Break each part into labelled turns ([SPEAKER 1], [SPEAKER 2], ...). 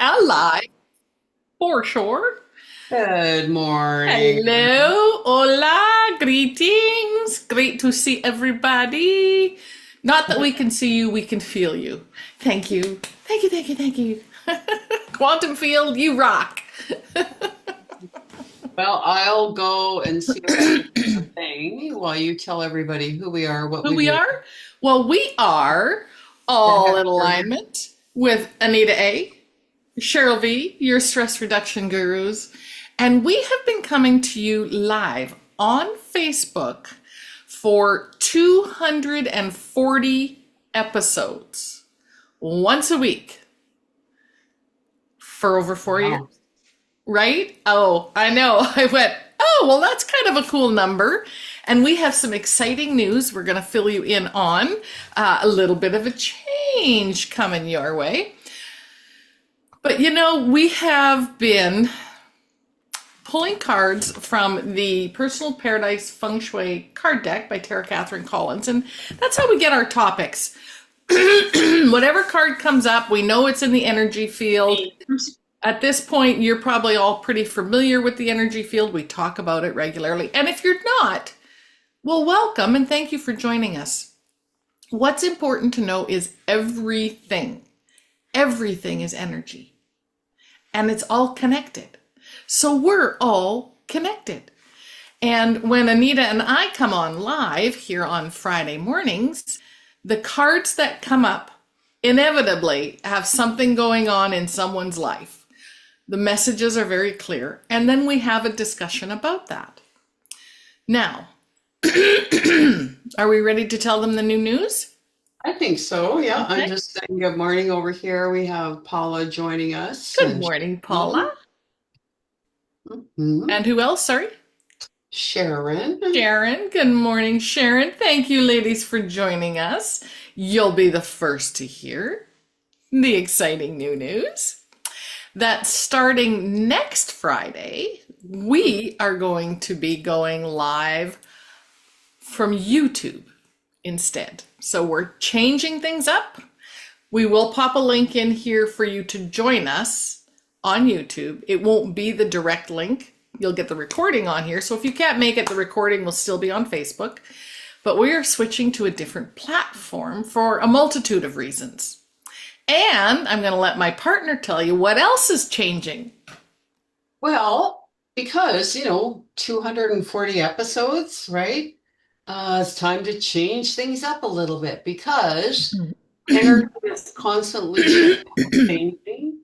[SPEAKER 1] alive for sure.
[SPEAKER 2] Good morning.
[SPEAKER 1] Hello, hola, greetings. Great to see everybody. Not that we can see you, we can feel you. Thank you. Thank you, thank you, thank you. Quantum field, you rock.
[SPEAKER 2] Well, I'll go and see if I can do the thing while you tell everybody who we are, what
[SPEAKER 1] Who
[SPEAKER 2] we
[SPEAKER 1] we
[SPEAKER 2] do.
[SPEAKER 1] are? Well, we are
[SPEAKER 2] The
[SPEAKER 1] all
[SPEAKER 2] heck
[SPEAKER 1] in
[SPEAKER 2] are you?
[SPEAKER 1] alignment with Anita A., Cheryl V., your stress reduction gurus, and we have been coming to you live on Facebook for 240 episodes once a week for over 4 years,
[SPEAKER 2] Wow.
[SPEAKER 1] right? Oh, I know. I went, oh, well, that's kind of a cool number. And we have some exciting news we're going to fill you in on. A little bit of a change coming your way. But we have been pulling cards from the Personal Paradise Feng Shui card deck by Tara Catherine Collins. And that's how we get our topics. Whatever card comes up, we know it's in the energy field. At this point, you're probably all pretty familiar with the energy field. We talk about it regularly. And if you're not, well, welcome and thank you for joining us. What's important to know is everything is energy and it's all connected. So we're all connected. And when Anita and I come on live here on Friday mornings, the cards that come up inevitably have something going on in someone's life. The messages are very clear. And then we have a discussion about that. Now, are we ready to tell them the new news?
[SPEAKER 2] I think so. Yeah, I'm
[SPEAKER 1] Okay.
[SPEAKER 2] just saying good morning over here. We have Paula joining us
[SPEAKER 1] Good
[SPEAKER 2] and
[SPEAKER 1] morning, Paula.
[SPEAKER 2] Mhm.
[SPEAKER 1] And who else? Sorry.
[SPEAKER 2] Sharon.
[SPEAKER 1] Sharon. Good morning, Sharon. Thank you, ladies, for joining us. You'll be the first to hear the exciting new news that starting next Friday, we are going to be going live from YouTube instead. So we're changing things up. We will pop a link in here for you to join us on YouTube. It won't be the direct link. You'll get the recording on here. So if you can't make it, the recording will still be on Facebook. But we are switching to a different platform for a multitude of reasons. And I'm going to let my partner tell you what else is changing.
[SPEAKER 2] Well, because, 240 episodes, right? It's time to change things up a little bit because energy is constantly changing.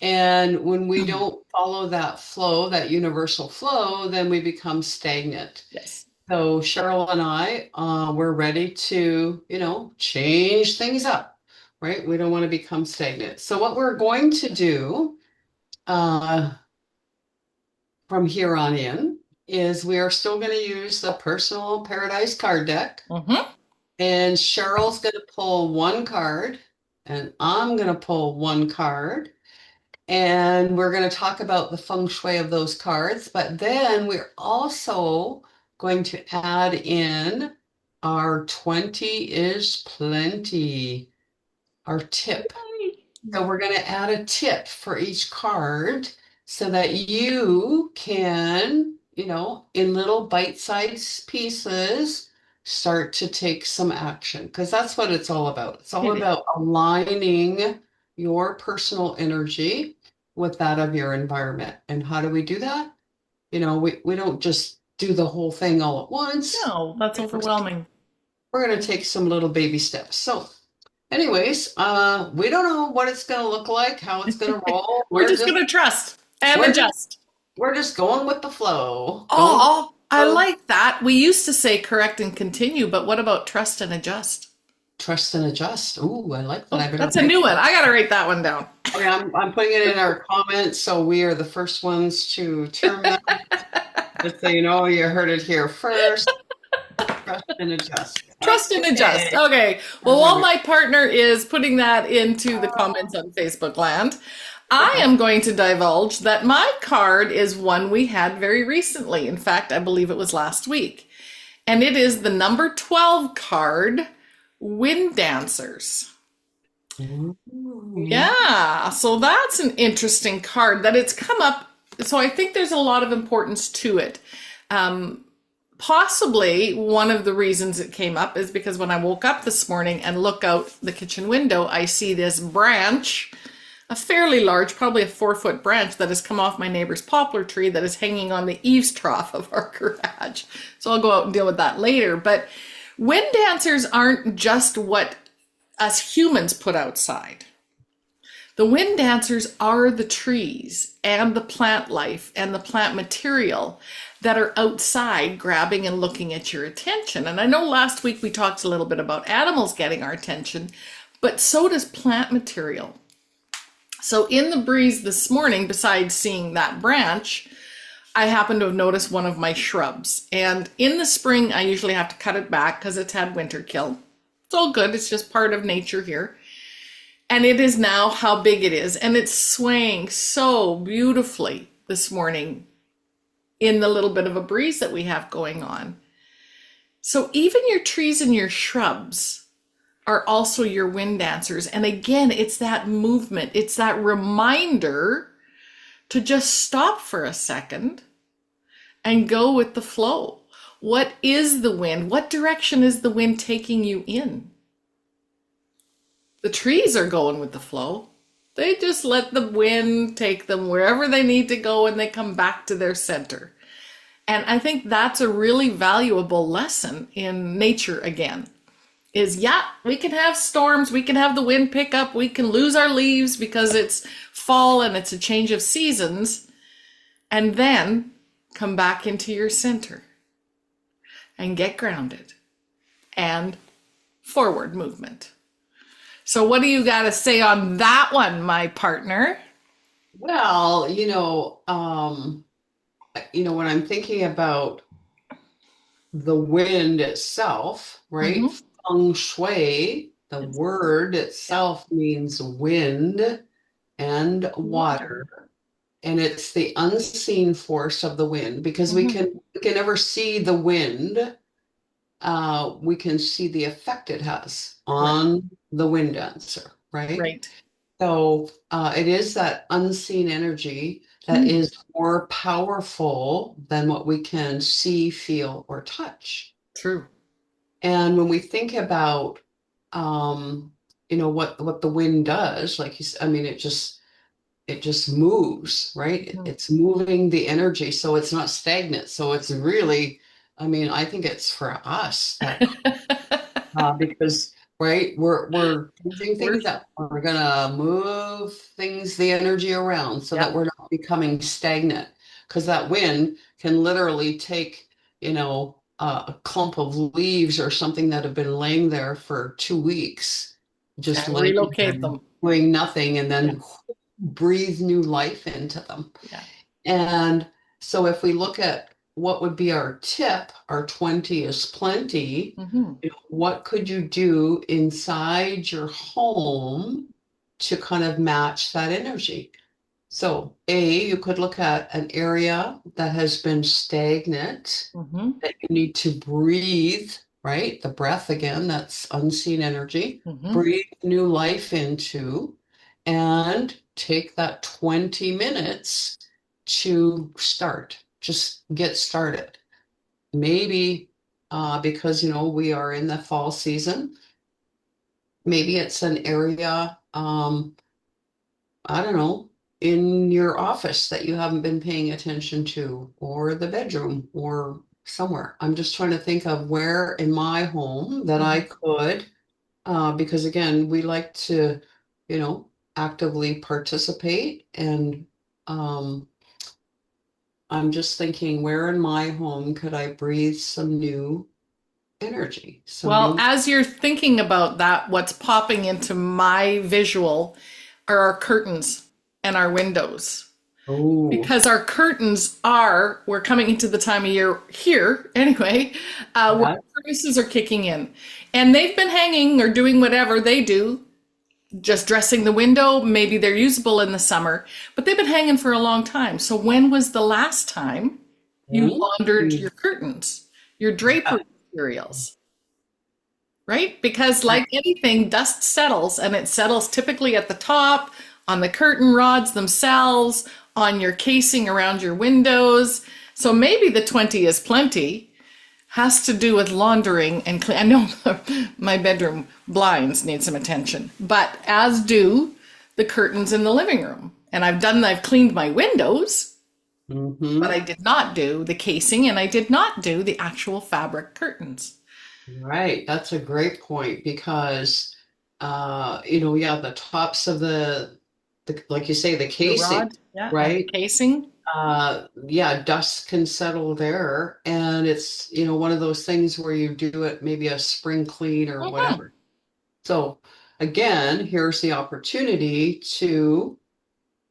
[SPEAKER 2] And when we don't follow that flow, that universal flow, then we become stagnant.
[SPEAKER 1] Yes.
[SPEAKER 2] So Cheryl and I, we're ready to, change things up, right? We don't want to become stagnant. So what we're going to do uh, from here on in is we are still going to use the Personal Paradise card deck.
[SPEAKER 1] Mm-hmm.
[SPEAKER 2] And Cheryl's going to pull one card, and I'm going to pull one card. And we're going to talk about the feng shui of those cards, but then we're also going to add in our 20 is plenty, our tip. So we're going to add a tip for each card so that you can, in little bite-sized pieces, start to take some action because that's what it's all about. It's all
[SPEAKER 1] It is.
[SPEAKER 2] about aligning your personal energy with that of your environment. And how do we do that? We don't just do the whole thing all at once.
[SPEAKER 1] No, that's overwhelming.
[SPEAKER 2] We're going to take some little baby steps. So anyways, we don't know what it's going to look like, how it's going to roll.
[SPEAKER 1] We're just going to trust and
[SPEAKER 2] We're just
[SPEAKER 1] adjust.
[SPEAKER 2] we're just going with the flow. Going with
[SPEAKER 1] Oh,
[SPEAKER 2] the
[SPEAKER 1] I
[SPEAKER 2] flow.
[SPEAKER 1] like that. We used to say correct and continue, but what about trust and adjust?
[SPEAKER 2] Trust and adjust. Ooh, I like that. I
[SPEAKER 1] Oh,
[SPEAKER 2] better
[SPEAKER 1] that's a
[SPEAKER 2] write
[SPEAKER 1] new one.
[SPEAKER 2] that.
[SPEAKER 1] I got to write that one down.
[SPEAKER 2] Okay, I'm putting it in our comments, so we are the first ones to term that. Just so you know, you heard it here first. Trust and adjust.
[SPEAKER 1] Trust and adjust.
[SPEAKER 2] Okay.
[SPEAKER 1] Okay. Well,
[SPEAKER 2] I'm
[SPEAKER 1] while
[SPEAKER 2] gonna-
[SPEAKER 1] my partner is putting that into the comments on Facebook land, I
[SPEAKER 2] Okay.
[SPEAKER 1] am going to divulge that my card is one we had very recently. In fact, I believe it was last week. And it is the number 12 card, Wind Dancers.
[SPEAKER 2] Ooh.
[SPEAKER 1] Yeah, so that's an interesting card that it's come up. So I think there's a lot of importance to it. Um, Possibly one of the reasons it came up is because when I woke up this morning and look out the kitchen window, I see this branch, a fairly large, probably a 4 foot branch that has come off my neighbor's poplar tree that is hanging on the eaves trough of our garage. So I'll go out and deal with that later. But wind dancers aren't just what us humans put outside. The wind dancers are the trees and the plant life and the plant material that are outside grabbing and looking at your attention. And I know last week we talked a little bit about animals getting our attention, but so does plant material. So in the breeze this morning, besides seeing that branch, I happen to have noticed one of my shrubs. And in the spring, I usually have to cut it back because it's had winter kill. It's all good. It's just part of nature here. And it is now how big it is. And it's swaying so beautifully this morning in the little bit of a breeze that we have going on. So even your trees and your shrubs are also your wind dancers. And again, it's that movement. It's that reminder to just stop for a second and go with the flow. What is the wind? What direction is the wind taking you in? The trees are going with the flow. They just let the wind take them wherever they need to go and they come back to their center. And I think that's a really valuable lesson in nature again. Is yeah, we can have storms, we can have the wind pick up, we can lose our leaves because it's fall and it's a change of seasons, and then come back into your center and get grounded and forward movement. So what do you got to say on that one, my partner?
[SPEAKER 2] Well, when I'm thinking about the wind itself, right?
[SPEAKER 1] Mm-hmm.
[SPEAKER 2] Feng Shui, the
[SPEAKER 1] It's,
[SPEAKER 2] word
[SPEAKER 1] yeah.
[SPEAKER 2] itself means wind and
[SPEAKER 1] Water.
[SPEAKER 2] water. And it's the unseen force of the wind because we
[SPEAKER 1] Mm-hmm.
[SPEAKER 2] can we can never see the wind. We can see the effect it has
[SPEAKER 1] Correct.
[SPEAKER 2] on the wind dancer, right?
[SPEAKER 1] Right.
[SPEAKER 2] So it is that unseen energy that
[SPEAKER 1] Mm,
[SPEAKER 2] is more powerful than what we can see, feel, or touch.
[SPEAKER 1] true.
[SPEAKER 2] And when we think about, um, what the wind does, like I mean, it just moves, right?
[SPEAKER 1] Mhm.
[SPEAKER 2] It's moving the energy, so it's not stagnant. So it's really, I mean, I think it's for us that because right, we're changing
[SPEAKER 1] We're,
[SPEAKER 2] things up. We're gonna move things, the energy around, so that
[SPEAKER 1] yep.
[SPEAKER 2] we're not becoming stagnant. Because that wind can literally take, a clump of leaves or something that have been laying there for 2 weeks, just
[SPEAKER 1] And
[SPEAKER 2] laying there
[SPEAKER 1] relocate them.
[SPEAKER 2] doing nothing, and
[SPEAKER 1] Yeah.
[SPEAKER 2] then breathe new life into them.
[SPEAKER 1] Yeah.
[SPEAKER 2] And so if we look at what would be our tip, our 20 is plenty,
[SPEAKER 1] Mm-hmm.
[SPEAKER 2] what could you do inside your home to kind of match that energy? So, you could look at an area that has been stagnant,
[SPEAKER 1] Mm-hmm.
[SPEAKER 2] that you need to breathe, right? The breath again, that's unseen energy.
[SPEAKER 1] Mm-hmm.
[SPEAKER 2] Breathe new life into and take that 20 minutes to start. Just get started. Maybe because we are in the fall season, maybe it's an area, I don't know, in your office that you haven't been paying attention to, or the bedroom, or somewhere. I'm just trying to think of where in my home that I
[SPEAKER 1] Mm-hmm.
[SPEAKER 2] could, because again, we like to, actively participate. And um, I'm just thinking, where in my home could I breathe some new energy, some
[SPEAKER 1] Well,
[SPEAKER 2] new.
[SPEAKER 1] as you're thinking about that, what's popping into my visual are our curtains and our windows.
[SPEAKER 2] Oh,
[SPEAKER 1] Because our curtains are, we're coming into the time of year here anyway, where
[SPEAKER 2] yeah.
[SPEAKER 1] furnaces are kicking in. And they've been hanging or doing whatever they do, just dressing the window. Maybe they're usable in the summer, but they've been hanging for a long time. So when was the last time you
[SPEAKER 2] Mm.
[SPEAKER 1] laundered your curtains, your
[SPEAKER 2] Yeah.
[SPEAKER 1] drapery materials, right? Because
[SPEAKER 2] Right.
[SPEAKER 1] like anything, dust settles and it settles typically at the top, on the curtain rods themselves, on your casing around your windows. So maybe the 20 is plenty. Has to do with laundering and clean. I know my bedroom blinds need some attention, but as do the curtains in the living room. And I've cleaned my windows, but
[SPEAKER 2] Hmm.
[SPEAKER 1] I did not do the casing and I did not do the actual fabric curtains.
[SPEAKER 2] Right. That's a great point because, yeah, the tops of like you say, the
[SPEAKER 1] The
[SPEAKER 2] casing,
[SPEAKER 1] rod, yeah, and the
[SPEAKER 2] right?
[SPEAKER 1] casing.
[SPEAKER 2] Yeah, dust can settle there. And it's, one of those things where you do it maybe a spring clean or
[SPEAKER 1] Mhm.
[SPEAKER 2] whatever. So again, here's the opportunity to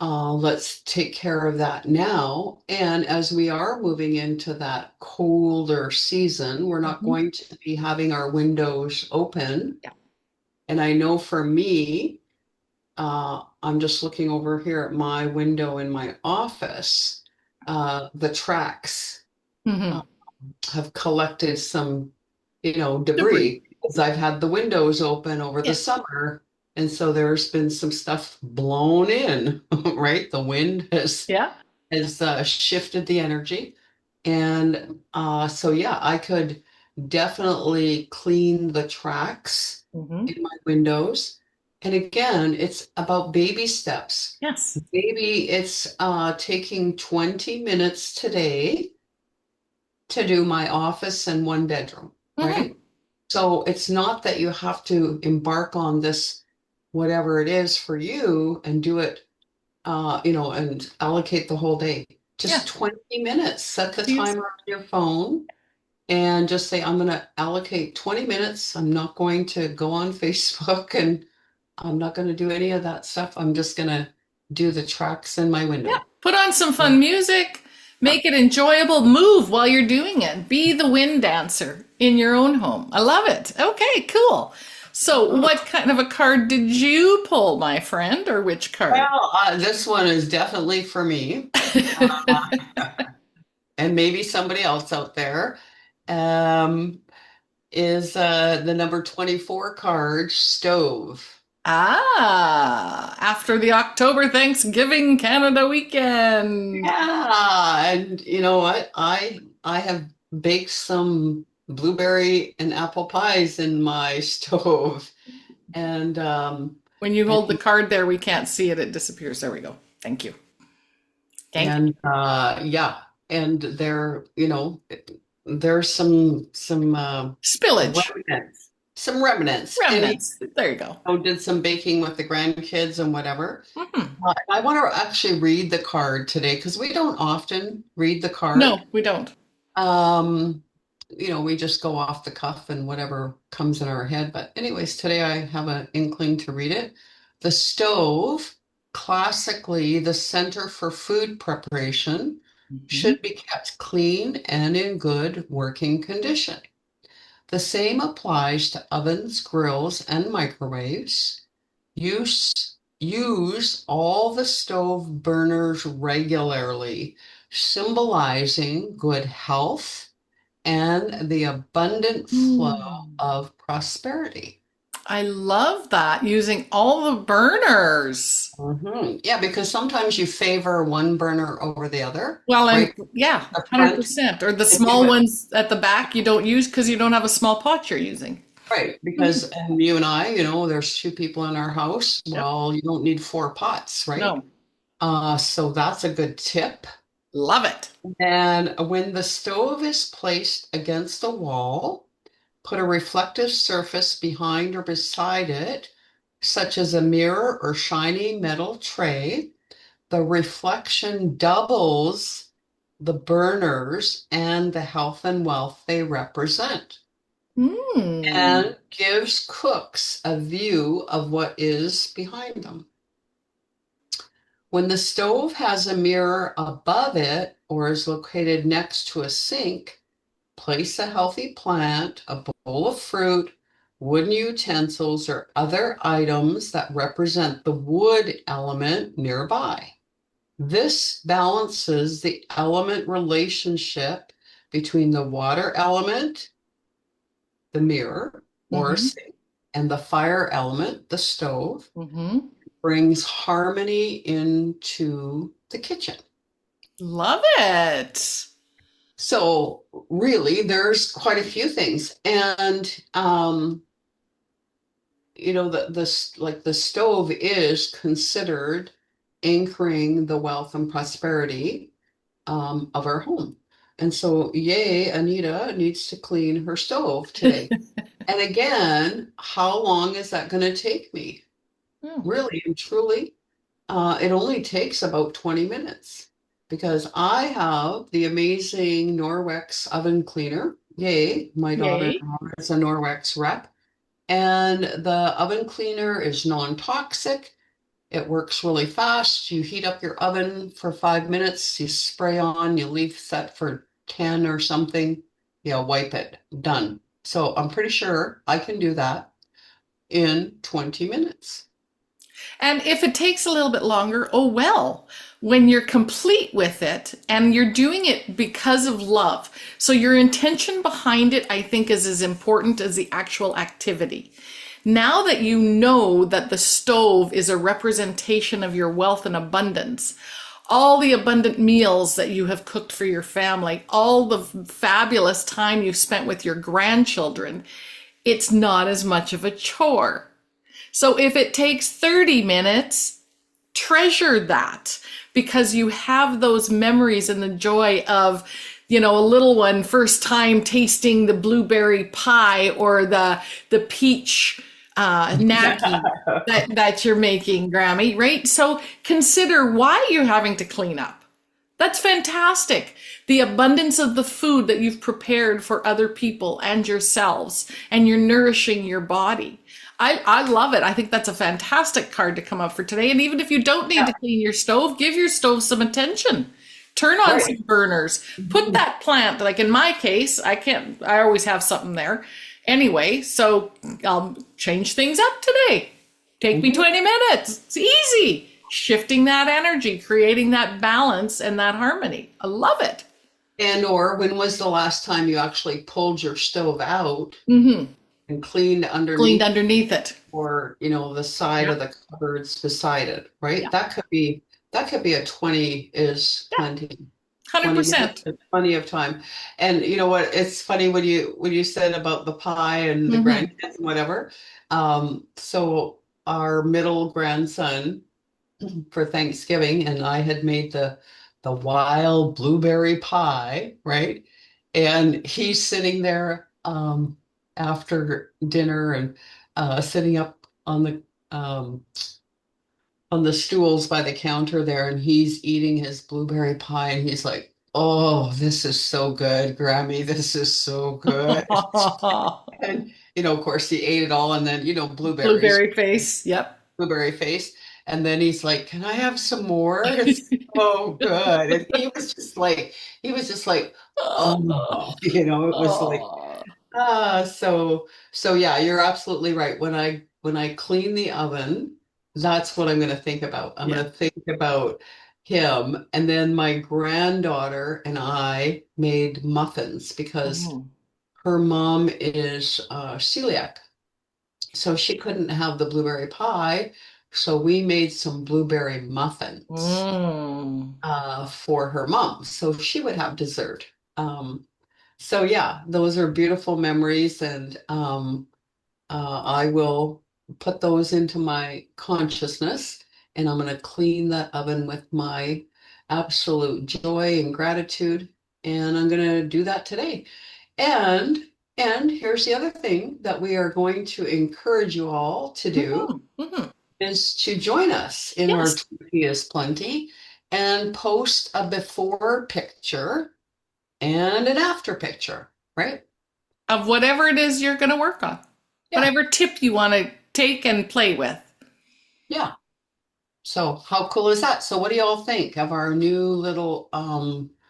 [SPEAKER 2] let's take care of that now. And as we are moving into that colder season, we're not
[SPEAKER 1] Mhm.
[SPEAKER 2] going to be having our windows open.
[SPEAKER 1] Yeah.
[SPEAKER 2] And I know for me, I'm just looking over here at my window in my office. The tracks uh,
[SPEAKER 1] Mhm.
[SPEAKER 2] have collected some,
[SPEAKER 1] Debris.
[SPEAKER 2] debris because I've had the windows open over the
[SPEAKER 1] Yeah.
[SPEAKER 2] summer. And so there's been some stuff blown in, right? The wind
[SPEAKER 1] Yeah.
[SPEAKER 2] has shifted the energy. And so, yeah, I could definitely clean the tracks
[SPEAKER 1] Mhm.
[SPEAKER 2] in my windows. And again, it's about baby steps.
[SPEAKER 1] Yes.
[SPEAKER 2] Maybe it's taking 20 minutes today to do my office and one bedroom,
[SPEAKER 1] Mhm.
[SPEAKER 2] right? So it's not that you have to embark on this, whatever it is for you, and do it, and allocate the whole day.
[SPEAKER 1] Yeah.
[SPEAKER 2] Just 20 minutes. Set the
[SPEAKER 1] It's easy.
[SPEAKER 2] timer on your phone and just say, I'm going to allocate 20 minutes. I'm not going to go on Facebook and I'm not going to do any of that stuff. I'm just going to do the tracks in my
[SPEAKER 1] Yeah.
[SPEAKER 2] window.
[SPEAKER 1] Put on some fun music. Make it enjoyable. Move while you're doing it. Be the wind dancer in your own home. I love it. Okay, cool. So,
[SPEAKER 2] Uh,
[SPEAKER 1] what kind of a card did you pull, my friend, or which card?
[SPEAKER 2] Well, this one is definitely for me, and maybe somebody else out there. Um, is the number 24 card, stove.
[SPEAKER 1] After the October Thanksgiving Canada weekend.
[SPEAKER 2] Yeah, and you know what? I have baked some blueberry and apple pies in my stove, and
[SPEAKER 1] When you
[SPEAKER 2] and
[SPEAKER 1] hold the card there, we can't see it. It disappears. There we go. Thank you. Thank you.
[SPEAKER 2] yeah, and there's some
[SPEAKER 1] Spillage.
[SPEAKER 2] remnants, and
[SPEAKER 1] Remnants. There you go.
[SPEAKER 2] did some baking with the grandkids and whatever.
[SPEAKER 1] Mhm.
[SPEAKER 2] I want to actually read the card today because we don't often read the card.
[SPEAKER 1] No, we don't.
[SPEAKER 2] Um, we just go off the cuff and whatever comes in our head. But anyways, today I have an inkling to read it. The stove, classically the center for food preparation,
[SPEAKER 1] Mhm.
[SPEAKER 2] should be kept clean and in good working condition. The same applies to ovens, grills, and microwaves. Use all the stove burners regularly, symbolizing good health and the abundant flow
[SPEAKER 1] Mm.
[SPEAKER 2] of prosperity.
[SPEAKER 1] I love that. Using all the burners.
[SPEAKER 2] Yeah, because sometimes you favor one burner over the other,
[SPEAKER 1] Well, and
[SPEAKER 2] right?
[SPEAKER 1] yeah,
[SPEAKER 2] The front,
[SPEAKER 1] 100%. Or the
[SPEAKER 2] and give
[SPEAKER 1] small
[SPEAKER 2] it
[SPEAKER 1] ones at the back you don't use because you don't have a small pot you're using.
[SPEAKER 2] right.
[SPEAKER 1] Mhm.
[SPEAKER 2] Because and you and I, there's two people in our house.
[SPEAKER 1] Yep.
[SPEAKER 2] Well, you don't need four pots, right?
[SPEAKER 1] No.
[SPEAKER 2] So that's a good tip.
[SPEAKER 1] Love it.
[SPEAKER 2] And when the stove is placed against the wall, put a reflective surface behind or beside it, such as a mirror or shiny metal tray. The reflection doubles the burners and the health and wealth they represent,
[SPEAKER 1] Mm.
[SPEAKER 2] and gives cooks a view of what is behind them. When the stove has a mirror above it or is located next to a sink, place a healthy plant, a bowl of fruit, wooden utensils, or other items that represent the wood element nearby. This balances the element relationship between the water element, the mirror, or
[SPEAKER 1] Mm-hmm.
[SPEAKER 2] sink. And the fire element, the stove,
[SPEAKER 1] Mm-hmm.
[SPEAKER 2] brings harmony into the kitchen.
[SPEAKER 1] Love it.
[SPEAKER 2] So really, there's quite a few things. And like the stove is considered anchoring the wealth and prosperity of our home. And so, yay, Anita needs to clean her stove today. And again, how long is that going to take me?
[SPEAKER 1] Hmm.
[SPEAKER 2] Really and truly, it only takes about 20 minutes because I have the amazing Norwex oven cleaner. Yay, my daughter
[SPEAKER 1] Yay.
[SPEAKER 2] is a Norwex rep. And the oven cleaner is non-toxic. It works really fast. You heat up your oven for 5 minutes, you spray on, you leave set for 10 or something, wipe it, done. So I'm pretty sure I can do that in 20 minutes.
[SPEAKER 1] And if it takes a little bit longer, oh well, when you're complete with it and you're doing it because of love. So your intention behind it, I think, is as important as the actual activity. Now that you know that the stove is a representation of your wealth and abundance, all the abundant meals that you have cooked for your family, all the fabulous time you've spent with your grandchildren, it's not as much of a chore. So if it takes 30 minutes, treasure that because you have those memories and the joy of, a little one first time tasting the blueberry pie or the peach Naki that you're making, Grammy, right? So consider why you're having to clean up. That's fantastic. The abundance of the food that you've prepared for other people and yourselves, and you're nourishing your body. I love it. I think that's a fantastic card to come up for today. And even if you don't need
[SPEAKER 2] Yeah,
[SPEAKER 1] to clean your stove, give your stove some attention. Turn on
[SPEAKER 2] right.
[SPEAKER 1] some burners. Put
[SPEAKER 2] Mhm.
[SPEAKER 1] that plant, like in my case, I always have something there. Anyway, so I'll change things up today. Take me
[SPEAKER 2] Mhm.
[SPEAKER 1] 20 minutes. It's easy. Shifting that energy, creating that balance and that harmony. I love it.
[SPEAKER 2] And or when was the last time you actually pulled your stove out
[SPEAKER 1] Mm-hmm.
[SPEAKER 2] and cleaned
[SPEAKER 1] Cleaned
[SPEAKER 2] underneath
[SPEAKER 1] underneath it.
[SPEAKER 2] or the side
[SPEAKER 1] Yeah.
[SPEAKER 2] of the cupboards beside it, right?
[SPEAKER 1] Yeah.
[SPEAKER 2] That could be a 20 is
[SPEAKER 1] Yeah.
[SPEAKER 2] plenty. 20 minutes
[SPEAKER 1] 100%.
[SPEAKER 2] is plenty of time. And you know what? It's funny when you said about the pie and the
[SPEAKER 1] Mm-hmm.
[SPEAKER 2] grandkids and whatever. So our middle grandson for Thanksgiving, and I had made the wild blueberry pie, right? And he's sitting there after dinner and sitting up um, on the stools by the counter there, and he's eating his blueberry pie, and he's like, "Oh, this is so good, Grammy. This is so good." And of course, he ate it all, and then blueberries
[SPEAKER 1] Blueberry face. Yep.
[SPEAKER 2] blueberry face. And then he's like, "Can I have some more?" It's so good. And he was just like, oh, it was like,
[SPEAKER 1] Oh,
[SPEAKER 2] so yeah, you're absolutely right. When I clean the oven, that's what I'm gonna think about. I'm
[SPEAKER 1] yeah.
[SPEAKER 2] gonna think about him. And then my granddaughter and I made muffins because
[SPEAKER 1] Mhm.
[SPEAKER 2] her mom is celiac. So she couldn't have the blueberry pie. So we made some blueberry muffins
[SPEAKER 1] Mm.
[SPEAKER 2] for her mom. So she would have dessert. So yeah, those are beautiful memories, and I will put those into my consciousness, and I'm going to clean that oven with my absolute joy and gratitude, and I'm going to do that today. And and here's the other thing that we are going to encourage you all to do
[SPEAKER 1] Mhm. Mhm.
[SPEAKER 2] is to join us in our
[SPEAKER 1] Yes.
[SPEAKER 2] 20 is plenty and post a before picture and an after picture, right?
[SPEAKER 1] Of whatever it is you're going to work on,
[SPEAKER 2] Yeah,
[SPEAKER 1] whatever tip you want to take and play with.
[SPEAKER 2] yeah. So how cool is that? So what do y'all think of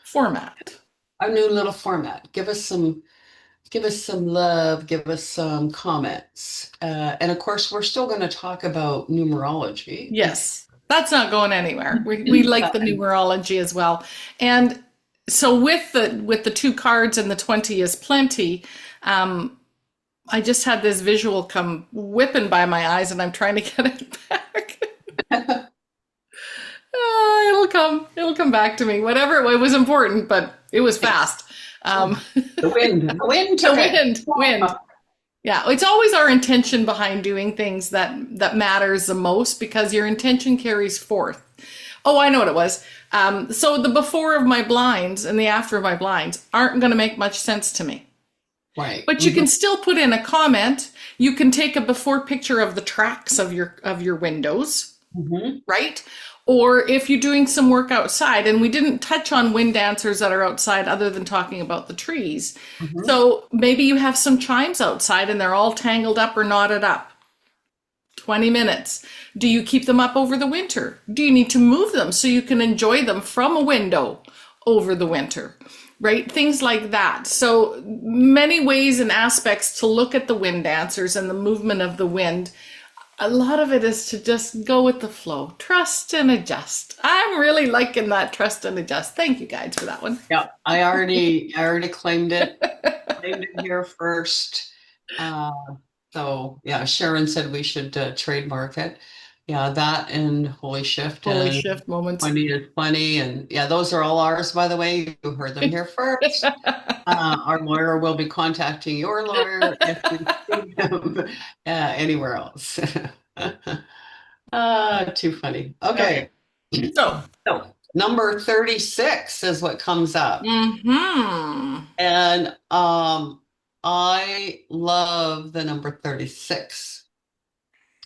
[SPEAKER 1] Format.
[SPEAKER 2] our new little format? Give us some love, give us some comments. And of course, we're still going to talk about numerology.
[SPEAKER 1] Yes. That's not going anywhere. We like the numerology as well. And so with the two cards and the 20 is plenty, I just had this visual come whipping by my eyes and I'm trying to get it back. It'll come back to me. Whatever, it was important, but it was fast.
[SPEAKER 2] The wind
[SPEAKER 1] The
[SPEAKER 2] took it.
[SPEAKER 1] wind. Yeah, it's always our intention behind doing things that matters the most because your intention carries forth. Oh, I know what it was. So the before of my blinds and the after of my blinds aren't going to make much sense to me.
[SPEAKER 2] Right.
[SPEAKER 1] But you can still put in a comment. You can take a before picture of the tracks of your windows,
[SPEAKER 2] Mhm.
[SPEAKER 1] right? Or if you're doing some work outside, and we didn't touch on wind dancers that are outside other than talking about the trees.
[SPEAKER 2] Mhm.
[SPEAKER 1] So maybe you have some chimes outside and they're all tangled up or knotted up. 20 minutes. Do you keep them up over the winter? Do you need to move them so you can enjoy them from a window over the winter? Right? Things like that. So many ways and aspects to look at the wind dancers and the movement of the wind. A lot of it is to just go with the flow, trust and adjust. I'm really liking that trust and adjust. Thank you guys for that one.
[SPEAKER 2] Yeah, I already claimed it here first. Uh, so yeah, Sharon said we should trademark it. Yeah, that and Holy Shift
[SPEAKER 1] Holy
[SPEAKER 2] and
[SPEAKER 1] shift moments.
[SPEAKER 2] 20 is 20. And yeah, those are all ours, by the way. You heard them here first. Our lawyer will be contacting your lawyer if we see him anywhere else. Too funny.
[SPEAKER 1] Okay.
[SPEAKER 2] Okay.
[SPEAKER 1] So,
[SPEAKER 2] So number 36 is what comes up.
[SPEAKER 1] mm-hmm.
[SPEAKER 2] And I love the number 36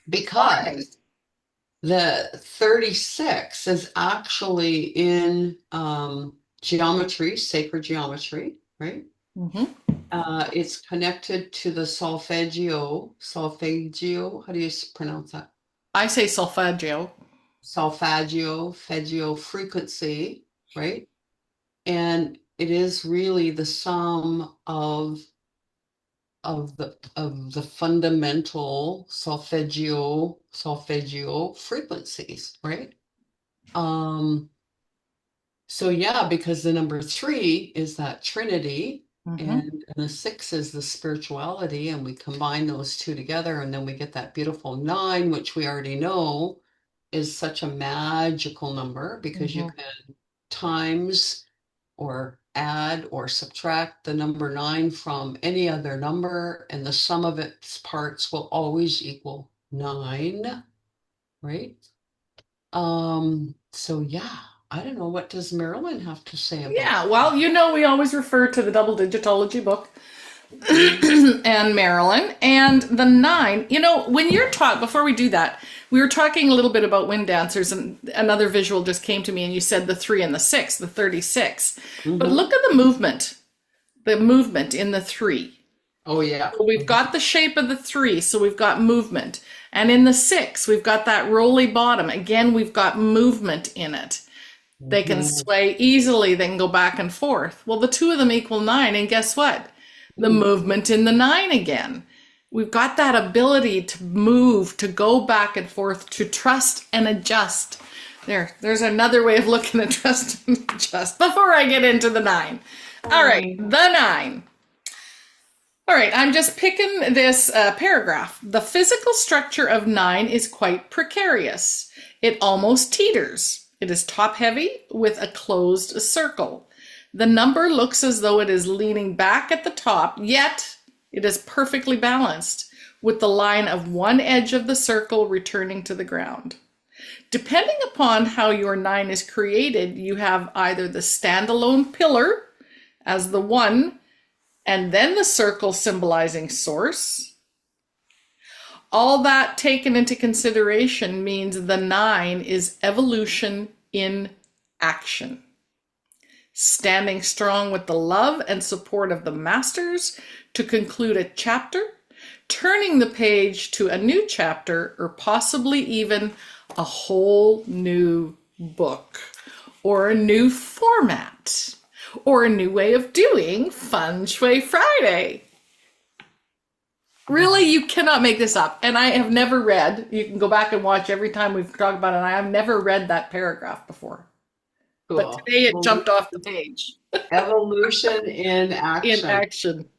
[SPEAKER 1] Why?
[SPEAKER 2] because the 36 is actually in geometry, sacred geometry, right?
[SPEAKER 1] Mm-hmm.
[SPEAKER 2] It's connected to the solfeggio. How do you pronounce that?
[SPEAKER 1] I say solfeggio.
[SPEAKER 2] Solfeggio frequency, right? And it is really the sum of the fundamental solfeggio frequencies, right? Um, so yeah, because the number three is that Trinity,
[SPEAKER 1] Mm-hmm.
[SPEAKER 2] and the six is the spirituality, and we combine those two together, and then we get that beautiful nine, which we already know is such a magical number because you
[SPEAKER 1] Mm-hmm.
[SPEAKER 2] can times or add or subtract the number nine from any other number, and the sum of its parts will always equal nine, right? So yeah, I don't know. What does Marilyn have to say about
[SPEAKER 1] Yeah, well, we always refer to the double digitology book and Marilyn and the nine. When you're taught, before we do that, we were talking a little bit about wind dancers, and another visual just came to me, and you said the three and the six, the 36. But
[SPEAKER 2] Mhm.
[SPEAKER 1] look at the movement in the three.
[SPEAKER 2] Oh yeah.
[SPEAKER 1] So we've got the shape of the three, so we've got movement. And in the six, we've got that rolly bottom. Again, we've got movement in it. They can
[SPEAKER 2] Mhm.
[SPEAKER 1] sway easily, they can go back and forth. Well, the two of them equal nine, and guess what? The
[SPEAKER 2] Mm.
[SPEAKER 1] movement in the nine again. We've got that ability to move, to go back and forth, to trust and adjust. There's another way of looking at trust and adjust before I get into the nine. All right, the nine. All right, I'm just picking this paragraph. The physical structure of nine is quite precarious. It almost teeters. It is top heavy with a closed circle. The number looks as though it is leaning back at the top, yet it is perfectly balanced, with the line of one edge of the circle returning to the ground. Depending upon how your nine is created, you have either the standalone pillar as the one, and then the circle symbolizing source. All that taken into consideration means the nine is evolution in action. Standing strong with the love and support of the masters to conclude a chapter, turning the page to a new chapter, or possibly even a whole new book, or a new format, or a new way of doing Feng Shui Friday. Really, you cannot make this up. And I have never read, you can go back and watch every time we've talked about it, and I have never read that paragraph before. But
[SPEAKER 2] Cool.
[SPEAKER 1] today it jumped off the page
[SPEAKER 2] Evolution in
[SPEAKER 1] in
[SPEAKER 2] action.
[SPEAKER 1] action.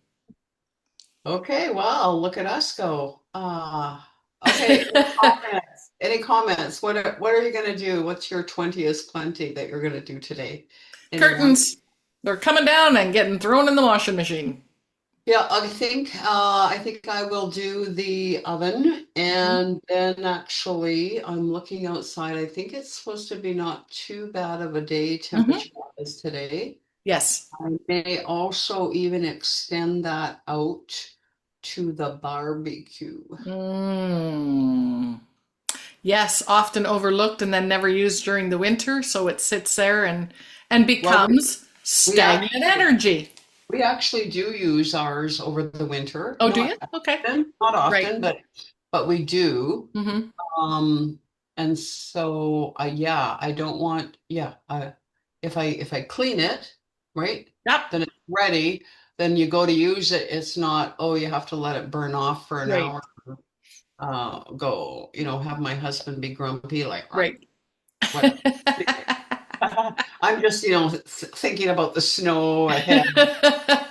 [SPEAKER 2] Okay, well, look at us go. Okay, any comments? Any comments? What are you gonna do? What's your 20 is plenty that you're gonna do today? Anyone?
[SPEAKER 1] Curtains. They're coming down and getting thrown in the washing machine.
[SPEAKER 2] Yeah, I think I will do the oven, and then actually I'm looking outside. I think it's supposed to be not too bad of a day
[SPEAKER 1] Hmm.
[SPEAKER 2] temperature as today.
[SPEAKER 1] Yes.
[SPEAKER 2] I may also even extend that out to the barbecue.
[SPEAKER 1] Mm. Yes, often overlooked and then never used during the winter, so it sits there and
[SPEAKER 2] Well,
[SPEAKER 1] becomes
[SPEAKER 2] we
[SPEAKER 1] stagnant
[SPEAKER 2] actually
[SPEAKER 1] energy.
[SPEAKER 2] we actually do use ours over the winter.
[SPEAKER 1] Oh, do you? Okay.
[SPEAKER 2] Not
[SPEAKER 1] Right.
[SPEAKER 2] often, but we do.
[SPEAKER 1] Hmm.
[SPEAKER 2] Um, and so yeah, I don't want yeah, if I clean it, right,
[SPEAKER 1] Yep.
[SPEAKER 2] then it's ready. Then you go to use it, it's not, oh, you have to let it burn off for an
[SPEAKER 1] Right.
[SPEAKER 2] hour. Go, have my husband be grumpy, like,
[SPEAKER 1] Right.
[SPEAKER 2] whatever. I'm just, thinking about the snow ahead,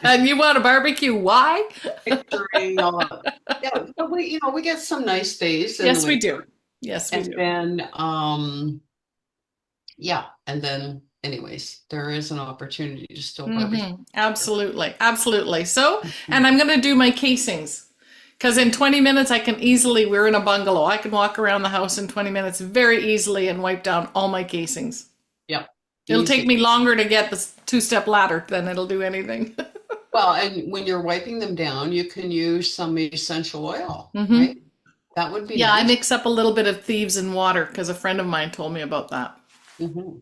[SPEAKER 1] And you want a barbecue? Why?
[SPEAKER 2] picturing all of, yeah, but we get some nice days in the
[SPEAKER 1] Yes, we
[SPEAKER 2] winter.
[SPEAKER 1] do. Yes, we
[SPEAKER 2] And
[SPEAKER 1] do.
[SPEAKER 2] then, yeah, and then anyways, there is an opportunity to still barbecue.
[SPEAKER 1] Absolutely. Absolutely. So, and I'm going to do my casings because in 20 minutes, we're in a bungalow. I can walk around the house in 20 minutes very easily and wipe down all my casings.
[SPEAKER 2] Yep,
[SPEAKER 1] It'll take
[SPEAKER 2] easy.
[SPEAKER 1] me longer to get the two-step ladder than it'll do anything.
[SPEAKER 2] Well, and when you're wiping them down, you can use some essential oil,
[SPEAKER 1] Hmm.
[SPEAKER 2] right? That would be
[SPEAKER 1] Yeah, I
[SPEAKER 2] nice.
[SPEAKER 1] mix up a little bit of thieves and water because a friend of mine told me about that.
[SPEAKER 2] Hmm.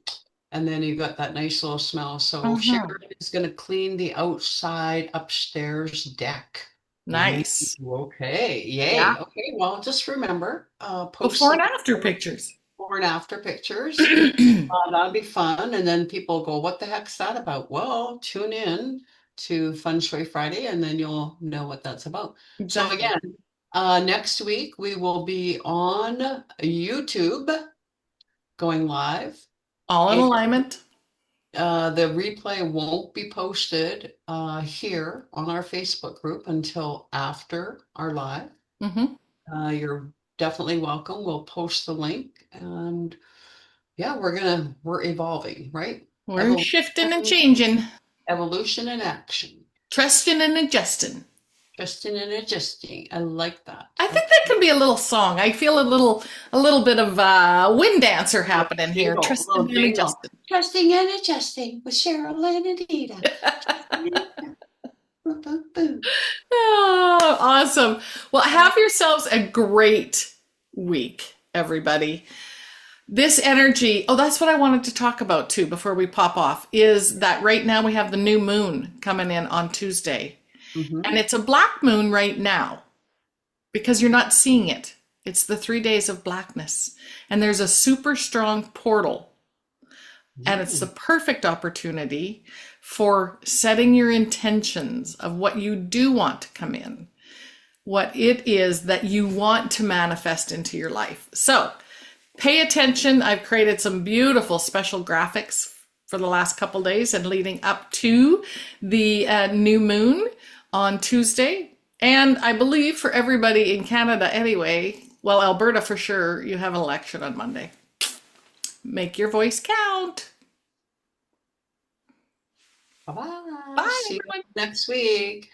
[SPEAKER 2] And then you got that nice little smell. So
[SPEAKER 1] Hmm.
[SPEAKER 2] Sharon is going to clean the outside upstairs deck. Ooh,
[SPEAKER 1] Nice.
[SPEAKER 2] okay, yay.
[SPEAKER 1] Yeah.
[SPEAKER 2] Okay, well, just remember, post
[SPEAKER 1] Before
[SPEAKER 2] some
[SPEAKER 1] and after pictures.
[SPEAKER 2] before and after pictures. That'd be fun. And then people go, what the heck's that about? Well, tune in to Feng Shui Friday and then you'll know what that's about. So
[SPEAKER 1] Exactly.
[SPEAKER 2] again, next week we will be on YouTube going live.
[SPEAKER 1] All in
[SPEAKER 2] And
[SPEAKER 1] alignment.
[SPEAKER 2] the replay won't be posted here on our Facebook group until after our live.
[SPEAKER 1] Hmm.
[SPEAKER 2] You're definitely welcome. We'll post the link and yeah, we're evolving, right?
[SPEAKER 1] We're
[SPEAKER 2] Evolution,
[SPEAKER 1] shifting and changing,
[SPEAKER 2] evolution and action.
[SPEAKER 1] trusting and adjusting.
[SPEAKER 2] Justin and adjusting. I like that.
[SPEAKER 1] I think
[SPEAKER 2] Okay.
[SPEAKER 1] that can be a little song. I feel a little bit of wind dancer happening here.
[SPEAKER 2] A
[SPEAKER 1] Trusting
[SPEAKER 2] little
[SPEAKER 1] and
[SPEAKER 2] jingle.
[SPEAKER 1] adjusting.
[SPEAKER 2] Trusting and adjusting with Cheryl and Anita. Boom, boom, boom.
[SPEAKER 1] Oh, awesome. Well, have yourselves a great week, everybody. This energy, oh, that's what I wanted to talk about too before we pop off, is that right now we have the new moon coming in on Tuesday.
[SPEAKER 2] Mhm.
[SPEAKER 1] And it's a black moon right now because you're not seeing it. It's the 3 days of blackness. And there's a super strong portal. And it's the
[SPEAKER 2] Mm.
[SPEAKER 1] perfect opportunity for setting your intentions of what you do want to come in, what it is that you want to manifest into your life. So pay attention. I've created some beautiful special graphics for the last couple days and leading up to the new moon on Tuesday. And I believe for everybody in Canada anyway, well, Alberta for sure, you have an election on Monday. Make your voice count.
[SPEAKER 2] Bye-bye.
[SPEAKER 1] Bye,
[SPEAKER 2] See you
[SPEAKER 1] everyone.
[SPEAKER 2] next week.